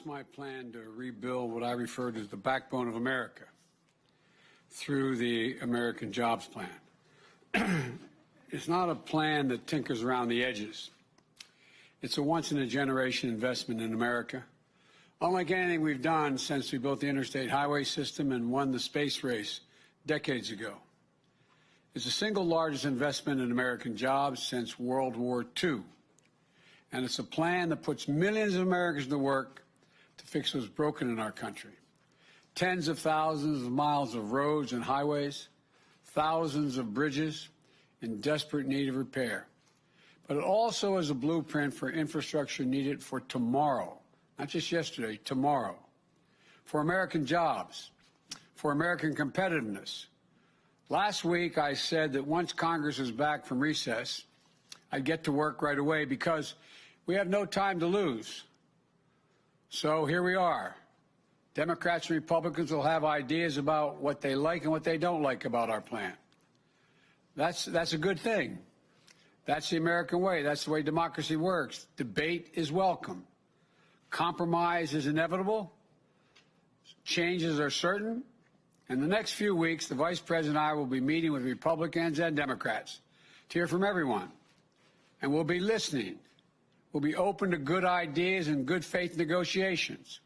announced my plan to rebuild what I refer to as the backbone of America through the American Jobs Plan. It's not a plan that tinkers around the edges. It's a once-in-a-generation investment in America, unlike anything we've done since we built the interstate highway system and won the space race decades ago. It's the single largest investment in American jobs since World War II. And it's a plan that puts millions of Americans to work to fix what's broken in our country. Tens of thousands of miles of roads and highways, thousands of bridges in desperate need of repair. But it also is a blueprint for infrastructure needed for tomorrow, not just yesterday, tomorrow, for American jobs, for American competitiveness. Last week I said that once Congress is back from recess, I'd get to work right away because we have no time to lose. So here we are. Democrats and Republicans will have ideas about what they like and what they don't like about our plan. That's a good thing. That's the American way. That's the way democracy works. Debate is welcome. Compromise is inevitable. Changes are certain. In the next few weeks, the Vice President and I will be meeting with Republicans and Democrats to hear from everyone. And we'll be listening. We'll be open to good ideas and good faith negotiations.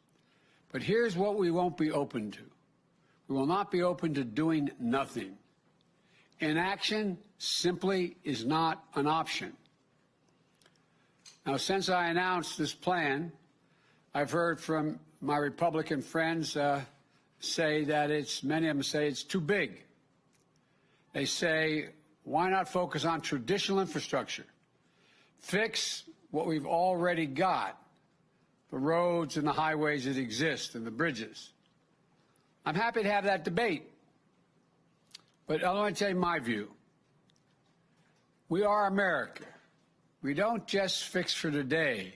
But here's what we won't be open to. We will not be open to doing nothing. Inaction simply is not an option. Now, since I announced this plan, I've heard from my Republican friends say that many of them say it's too big. They say, why not focus on traditional infrastructure? Fix what we've already got, the roads and the highways that exist and the bridges. I'm happy to have that debate, but I want to tell you my view. We are America. We don't just fix for today.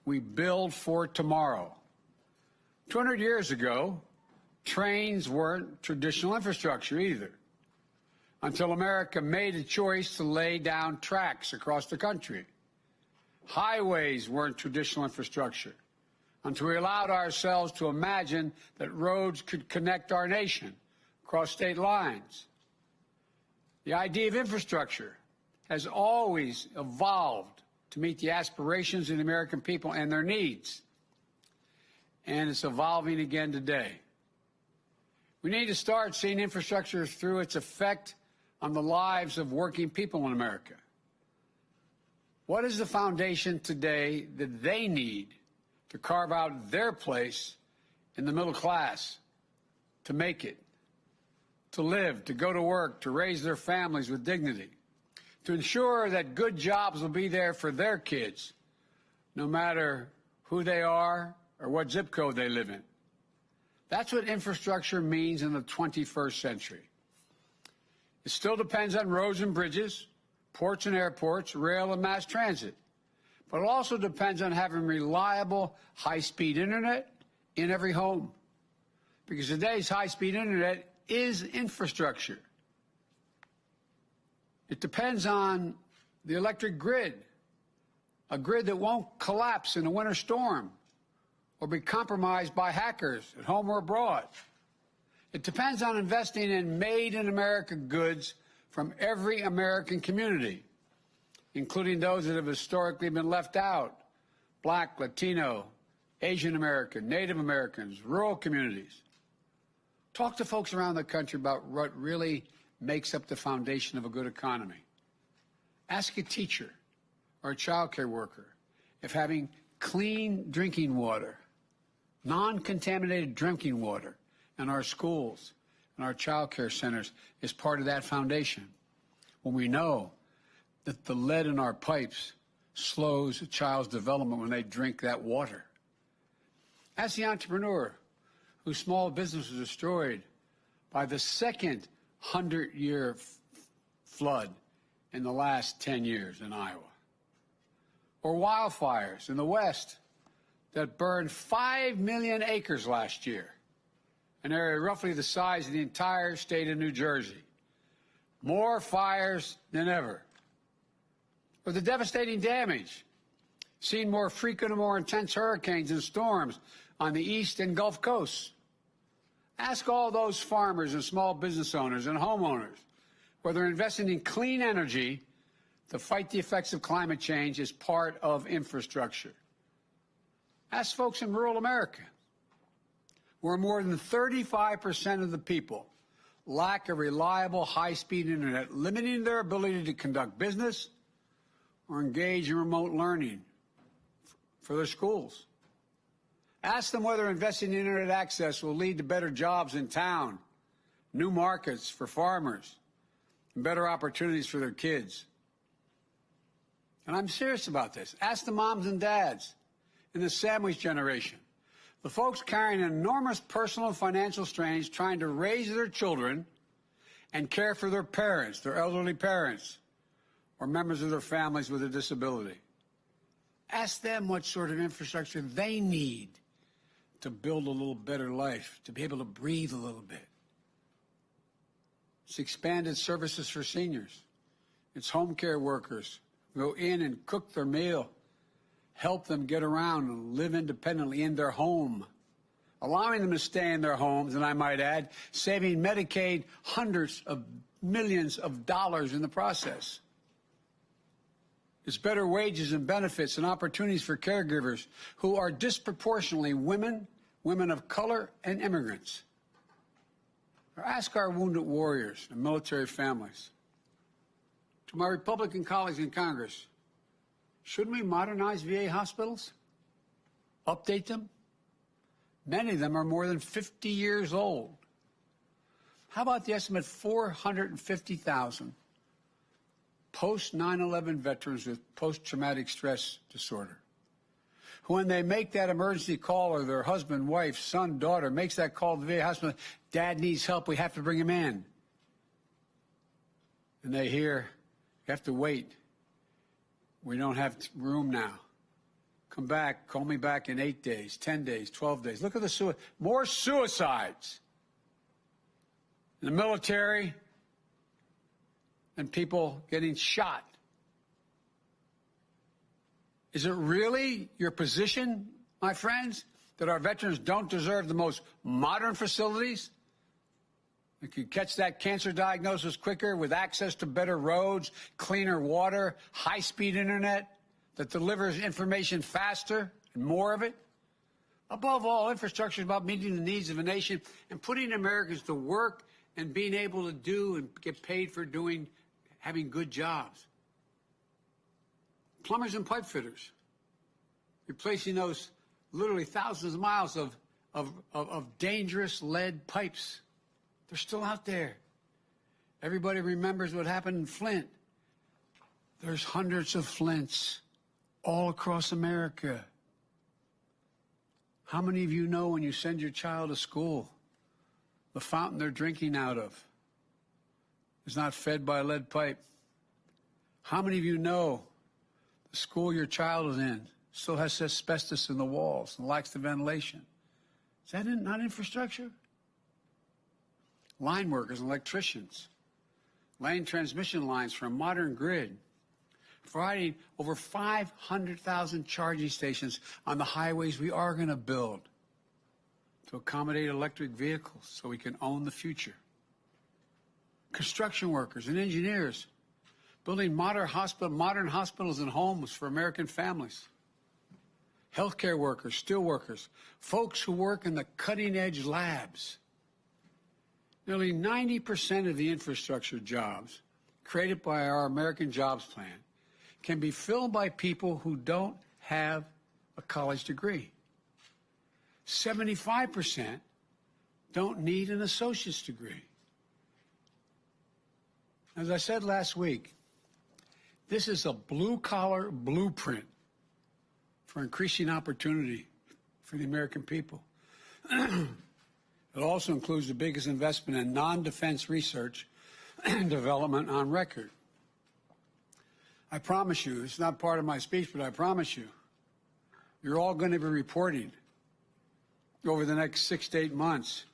We build for tomorrow. 200 years ago, trains weren't traditional infrastructure either, until America made a choice to lay down tracks across the country. Highways weren't traditional infrastructure until we allowed ourselves to imagine that roads could connect our nation across state lines. The idea of infrastructure has always evolved to meet the aspirations of the American people and their needs. And it's evolving again today. We need to start seeing infrastructure through its effect on the lives of working people in America. What is the foundation today that they need to carve out their place in the middle class, to make it, to live, to go to work, to raise their families with dignity, to ensure that good jobs will be there for their kids, no matter who they are or what zip code they live in? That's what infrastructure means in the 21st century. It still depends on roads and bridges, ports and airports, rail and mass transit. But it also depends on having reliable, high-speed internet in every home. Because today's high-speed internet is infrastructure. It depends on the electric grid, a grid that won't collapse in a winter storm or be compromised by hackers at home or abroad. It depends on investing in made-in-America goods from every American community, including those that have historically been left out: Black, Latino, Asian American, Native Americans, rural communities. Talk to folks around the country about what really makes up the foundation of a good economy. Ask a teacher or a child care worker if having clean drinking water, non-contaminated drinking water in our schools and our child care centers is part of that foundation, when we know that the lead in our pipes slows a child's development when they drink that water. Ask the entrepreneur whose small business was destroyed by the second 100-year flood in the last 10 years in Iowa. Or wildfires in the West that burned 5 million acres last year, an area roughly the size of the entire state of New Jersey. More fires than ever. Or the devastating damage, seen more frequent and more intense hurricanes and storms on the East and Gulf Coasts. Ask all those farmers and small business owners and homeowners whether investing in clean energy to fight the effects of climate change is part of infrastructure. Ask folks in rural America, where more than 35% of the people lack a reliable high-speed internet, limiting their ability to conduct business or engage in remote learning for their schools. Ask them whether investing in internet access will lead to better jobs in town, new markets for farmers, and better opportunities for their kids. And I'm serious about this. Ask the moms and dads in the sandwich generation, the folks carrying enormous personal and financial strains trying to raise their children and care for their parents, their elderly parents, or members of their families with a disability. Ask them what sort of infrastructure they need to build a little better life, to be able to breathe a little bit. It's expanded services for seniors. It's home care workers who go in and cook their meal, help them get around and live independently in their home, allowing them to stay in their homes, and I might add, saving Medicaid hundreds of millions of dollars in the process. It's better wages and benefits and opportunities for caregivers who are disproportionately women, women of color, and immigrants. Or ask our wounded warriors and military families. To my Republican colleagues in Congress, shouldn't we modernize VA hospitals? Update them? Many of them are more than 50 years old. How about the estimate 450,000 post-9/11 veterans with post-traumatic stress disorder, who when they make that emergency call, or their husband, wife, son, daughter makes that call to the VA hospital, Dad needs help, we have to bring him in. And they hear, you have to wait. We don't have room now. Come back, call me back in 8 days, 10 days, 12 days. Look at the more suicides in the military and people getting shot. Is it really your position, my friends, that our veterans don't deserve the most modern facilities? They could catch that cancer diagnosis quicker with access to better roads, cleaner water, high-speed internet that delivers information faster and more of it. Above all, infrastructure is about meeting the needs of a nation and putting Americans to work and being able to do and get paid for having good jobs. Plumbers and pipe fitters, replacing those literally thousands of miles of dangerous lead pipes. They're still out there. Everybody remembers what happened in Flint. There's hundreds of Flints all across America. How many of you know when you send your child to school, the fountain they're drinking out of is not fed by a lead pipe? How many of you know the school your child is in still has asbestos in the walls and lacks the ventilation? Is that not infrastructure? Line workers and electricians laying transmission lines for a modern grid, providing over 500,000 charging stations on the highways we are going to build to accommodate electric vehicles so we can own the future. Construction workers and engineers building modern hospitals and homes for American families. Healthcare workers, steel workers, folks who work in the cutting-edge labs. Nearly 90% of the infrastructure jobs created by our American Jobs Plan can be filled by people who don't have a college degree. 75% don't need an associate's degree. As I said last week, this is a blue-collar blueprint for increasing opportunity for the American people. It also includes the biggest investment in non-defense research and development on record. I promise you, it's not part of my speech, but I promise you, you're all going to be reporting over the next 6 to 8 months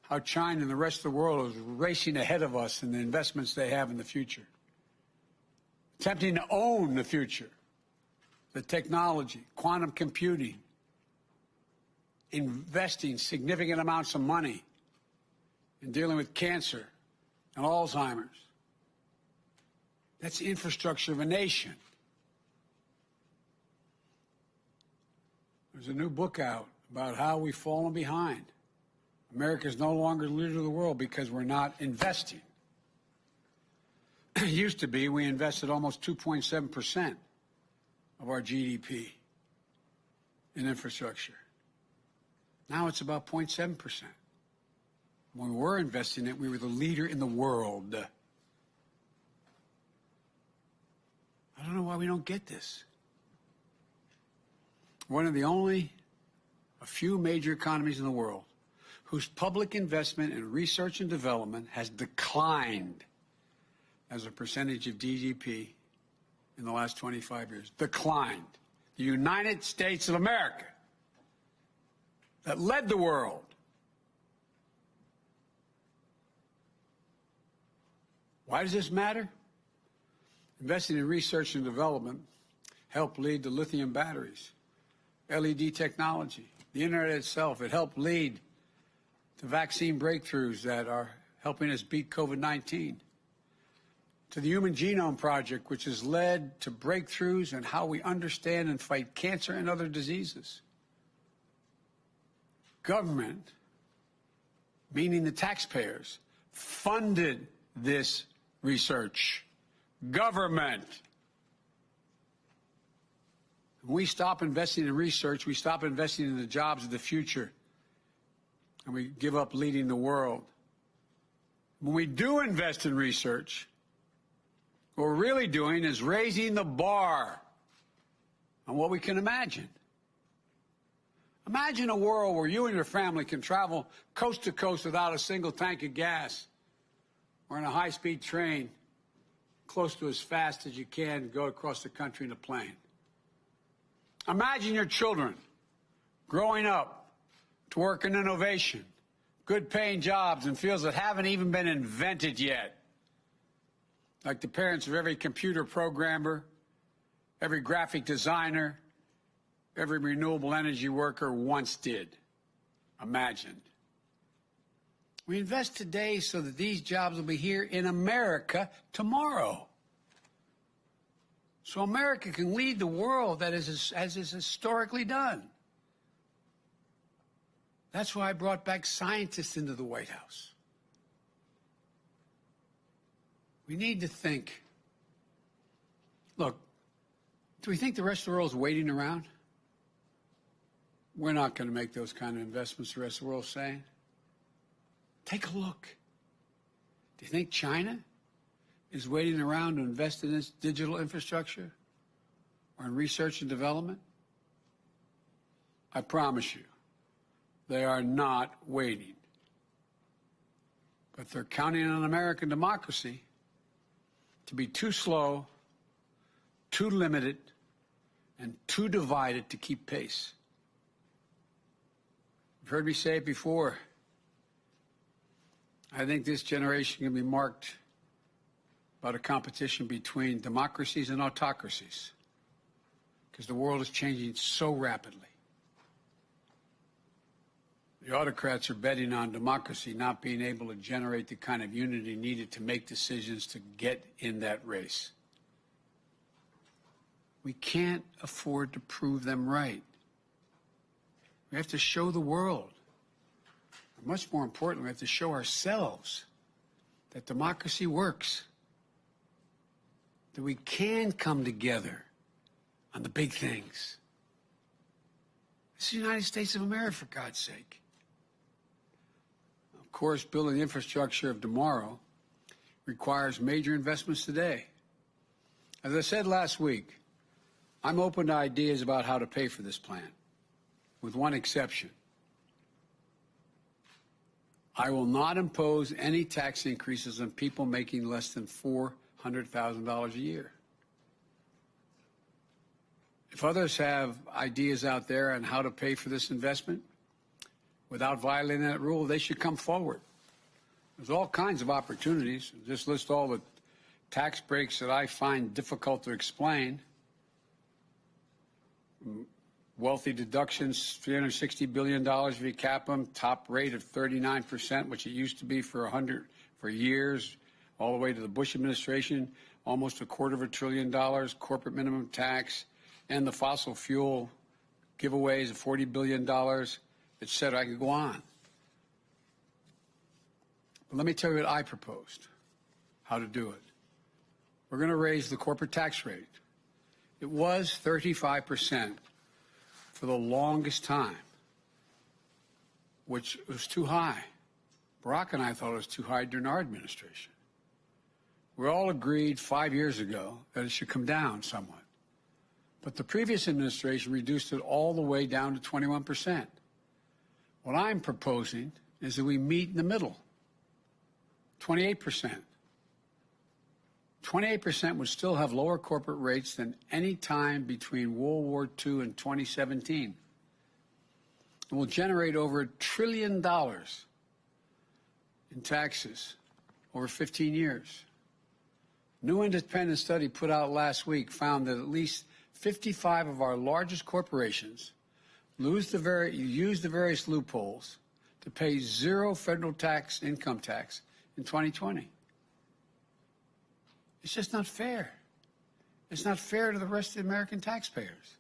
how China and the rest of the world is racing ahead of us in the investments they have in the future, attempting to own the future, the technology, quantum computing, investing significant amounts of money in dealing with cancer and Alzheimer's. That's the infrastructure of a nation. There's a new book out about how we've fallen behind. America is no longer the leader of the world because we're not investing. It used to be we invested almost 2.7% of our GDP in infrastructure. Now it's about 0.7%. When we were investing it, we were the leader in the world. I don't know why we don't get this. One of the only a few major economies in the world whose public investment in research and development has declined as a percentage of GDP in the last 25 years. Declined. The United States of America, that led the world. Why does this matter? Investing in research and development helped lead to lithium batteries, LED technology, the internet itself. It helped lead to vaccine breakthroughs that are helping us beat COVID-19, to the Human Genome Project, which has led to breakthroughs in how we understand and fight cancer and other diseases. Government, meaning the taxpayers, funded this research. Government. When we stop investing in research, we stop investing in the jobs of the future, and we give up leading the world. When we do invest in research, what we're really doing is raising the bar on what we can imagine. Imagine a world where you and your family can travel coast to coast without a single tank of gas, or in a high-speed train close to as fast as you can go across the country in a plane. Imagine your children growing up to work in innovation, good-paying jobs in fields that haven't even been invented yet, like the parents of every computer programmer, every graphic designer, every renewable energy worker once did, imagined. We invest today so that these jobs will be here in America tomorrow. So America can lead the world as is historically done. That's why I brought back scientists into the White House. We need to think. Look, do we think the rest of the world is waiting around? We're not going to make those kind of investments the rest of the world is saying. Take a look. Do you think China is waiting around to invest in its digital infrastructure or in research and development? I promise you, they are not waiting. But they're counting on American democracy to be too slow, too limited, and too divided to keep pace. You've heard me say it before. I think this generation can be marked by a competition between democracies and autocracies, because the world is changing so rapidly. The autocrats are betting on democracy not being able to generate the kind of unity needed to make decisions to get in that race. We can't afford to prove them right. We have to show the world. Much more important, we have to show ourselves that democracy works, that we can come together on the big things. This is the United States of America, for God's sake. Of course, building the infrastructure of tomorrow requires major investments today. As I said last week, I'm open to ideas about how to pay for this plan, with one exception. I will not impose any tax increases on people making less than $400,000 a year. If others have ideas out there on how to pay for this investment without violating that rule, they should come forward. There's all kinds of opportunities. Just list all the tax breaks that I find difficult to explain. Wealthy deductions, $360 billion if you cap them, top rate of 39%, which it used to be for years, all the way to the Bush administration, almost $250 billion, corporate minimum tax, and the fossil fuel giveaways of $40 billion, et cetera. I could go on. But let me tell you what I proposed, how to do it. We're going to raise the corporate tax rate. It was 35% for the longest time, which was too high. Barack and I thought it was too high during our administration. We all agreed 5 years ago that it should come down somewhat. But the previous administration reduced it all the way down to 21%. What I'm proposing is that we meet in the middle, 28%. 28% would still have lower corporate rates than any time between World War II and 2017. It will generate over $1 trillion in taxes over 15 years. New independent study put out last week found that at least 55 of our largest corporations use the various loopholes to pay zero federal income tax in 2020. It's just not fair. It's not fair to the rest of the American taxpayers.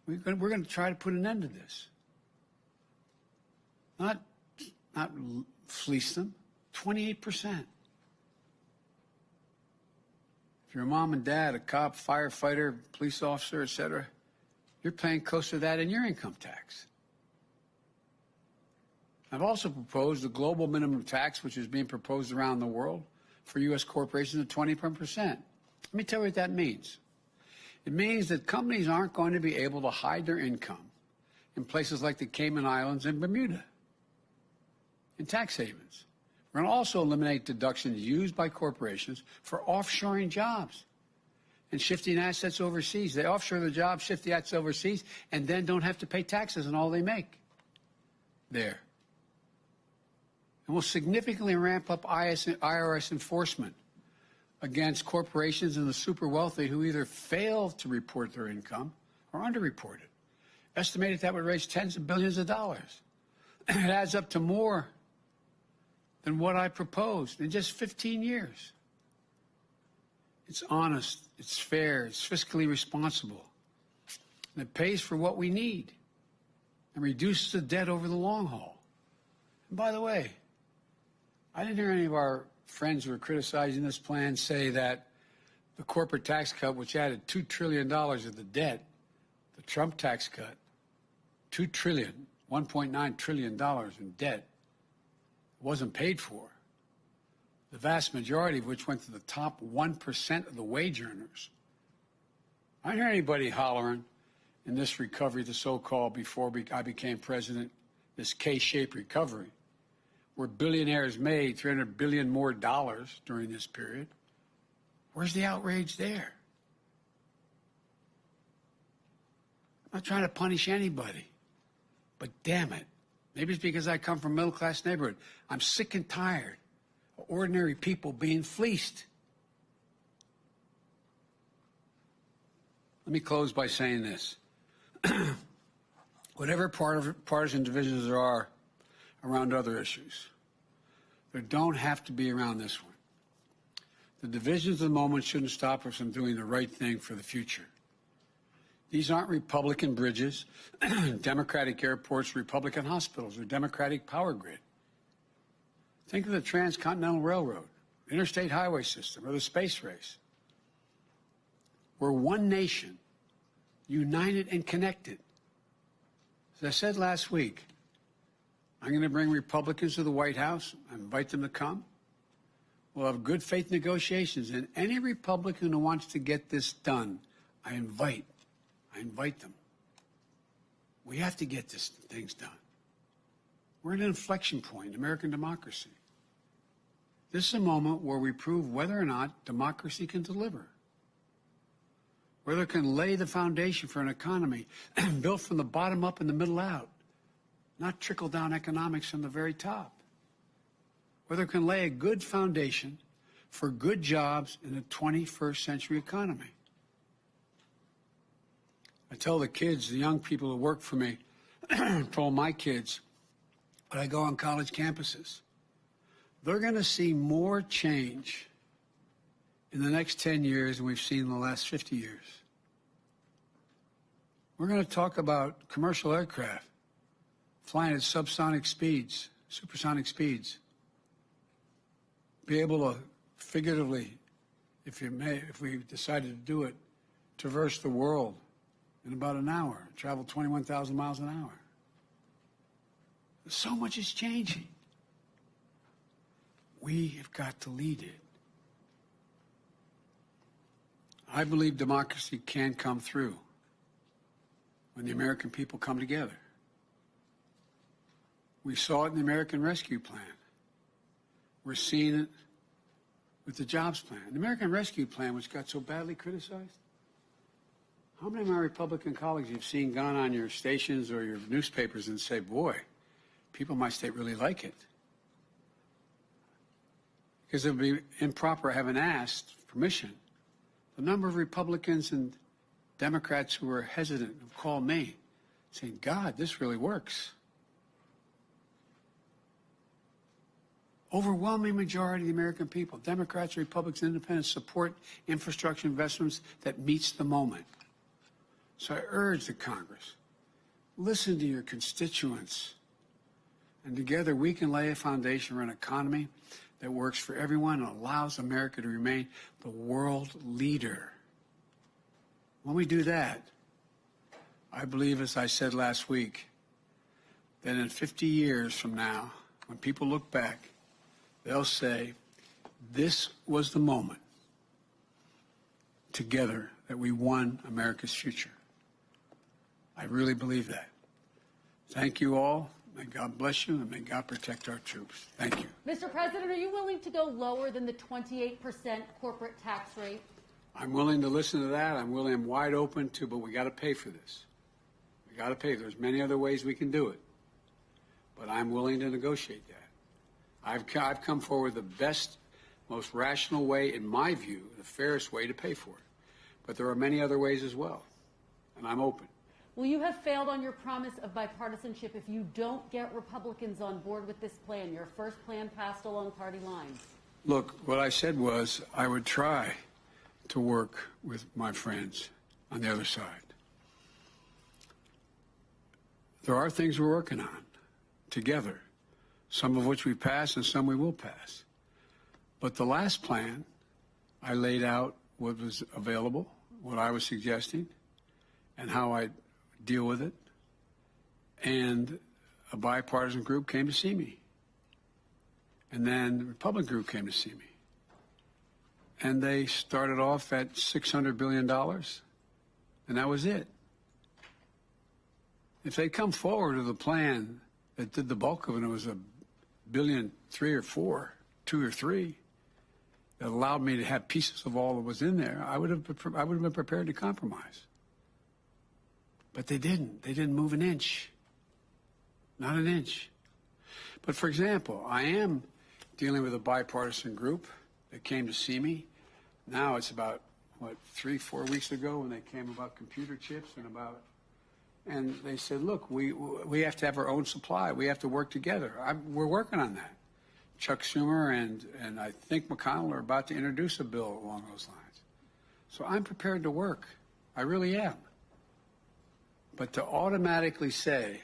We're going to try to put an end to this. Not fleece them. 28%. If you're a mom and dad, a cop, firefighter, police officer, et cetera, you're paying close to that in your income tax. I've also proposed a global minimum tax, which is being proposed around the world, for U.S. corporations at 21%. Let me tell you what that means. It means that companies aren't going to be able to hide their income in places like the Cayman Islands and Bermuda, in tax havens. We're going to also eliminate deductions used by corporations for offshoring jobs and shifting assets overseas. They offshore the jobs, shift the assets overseas, and then don't have to pay taxes on all they make there. And we'll significantly ramp up IRS enforcement against corporations and the super wealthy who either fail to report their income or underreport it. Estimated that would raise tens of billions of dollars. It adds up to more than what I proposed in just 15 years. It's honest, it's fair, it's fiscally responsible, and it pays for what we need and reduces the debt over the long haul. And by the way, I didn't hear any of our friends who are criticizing this plan say that the corporate tax cut, which added $2 trillion of the debt, the Trump tax cut, $1.9 trillion in debt, wasn't paid for. The vast majority of which went to the top 1% of the wage earners. I didn't hear anybody hollering in this recovery, the so-called, before I became president, this K-shaped recovery, where billionaires made $300 billion more during this period. Where's the outrage there? I'm not trying to punish anybody, but damn it, maybe it's because I come from a middle-class neighborhood. I'm sick and tired of ordinary people being fleeced. Let me close by saying this. Whatever partisan divisions there are around other issues, there don't have to be around this one. The divisions of the moment shouldn't stop us from doing the right thing for the future. These aren't Republican bridges, Democratic airports, Republican hospitals, or Democratic power grid. Think of the Transcontinental Railroad, interstate highway system, or the space race. We're one nation, united and connected. As I said last week, I'm going to bring Republicans to the White House. I invite them to come. We'll have good faith negotiations. And any Republican who wants to get this done, I invite them. We have to get these things done. We're at an inflection point in American democracy. This is a moment where we prove whether or not democracy can deliver, whether it can lay the foundation for an economy built from the bottom up and the middle out, not trickle-down economics from the very top, whether it can lay a good foundation for good jobs in a 21st century economy. I tell the kids, the young people who work for me, told my kids, when I go on college campuses, they're going to see more change in the next 10 years than we've seen in the last 50 years. We're going to talk about commercial aircraft flying at subsonic speeds, supersonic speeds. Be able to figuratively, if we decided to do it, traverse the world in about an hour, travel 21,000 miles an hour. So much is changing. We have got to lead it. I believe democracy can come through when the American people come together. We saw it in the American Rescue Plan. We're seeing it with the Jobs Plan. The American Rescue Plan, which got so badly criticized, how many of my Republican colleagues you've seen gone on your stations or your newspapers and say, boy, people in my state really like it? Because it would be improper, having asked permission. The number of Republicans and Democrats who were hesitant have called me saying, God, this really works. Overwhelming majority of the American people, Democrats, Republicans, Independents, support infrastructure investments that meets the moment. So I urge the Congress, listen to your constituents, and together we can lay a foundation for an economy that works for everyone and allows America to remain the world leader. When we do that, I believe, as I said last week, that in 50 years from now, when people look back, they'll say, this was the moment together that we won America's future. I really believe that. Thank you all. May God bless you, and may God protect our troops. Thank you. Mr. President, are you willing to go lower than the 28% corporate tax rate? I'm willing to listen to that. I'm wide open to, but we got to pay for this. We got to pay. There's many other ways we can do it, but I'm willing to negotiate that. I've come forward with the best, most rational way, in my view, the fairest way to pay for it. But there are many other ways as well, and I'm open. Will you have failed on your promise of bipartisanship if you don't get Republicans on board with this plan, your first plan passed along party lines? Look, what I said was I would try to work with my friends on the other side. There are things we're working on together, some of which we passed and some we will pass. But the last plan, I laid out what was available, what I was suggesting, and how I'd deal with it. And a bipartisan group came to see me. And then the Republican group came to see me. And they started off at $600 billion, and that was it. If they'd come forward with a plan that did the bulk of it, it was $1.3 billion or $4 billion, 2 or 3, that allowed me to have pieces of all that was in there, I would have been prepared to compromise. But they didn't. They didn't move an inch. Not an inch. But for example, I am dealing with a bipartisan group that came to see me. Now it's about, 3-4 weeks ago when they came about computer chips and they said, look, we have to have our own supply. We have to work together. We're working on that. Chuck Schumer and I think McConnell are about to introduce a bill along those lines. So I'm prepared to work. I really am. But to automatically say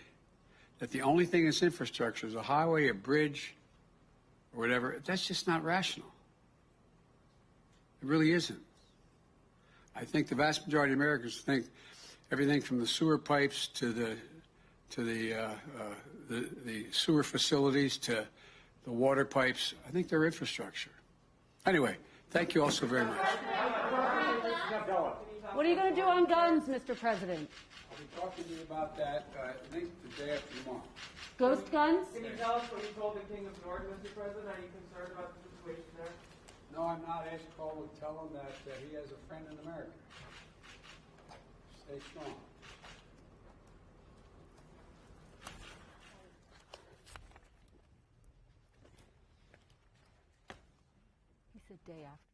that the only thing that's infrastructure is a highway, a bridge, or whatever, that's just not rational. It really isn't. I think the vast majority of Americans think everything from the sewer pipes to the sewer facilities to the water pipes, I think they're infrastructure. Anyway, thank you all so very much. What are you going to do on guns, Mr. President? I'll be talking to you about that, I think, the day after tomorrow. Ghost guns? Can you tell us what you told the King of North, Mr. President? Are you concerned about the situation there? No, I'm not. Ash Cole would tell him that he has a friend in America. Stay strong. He said day after.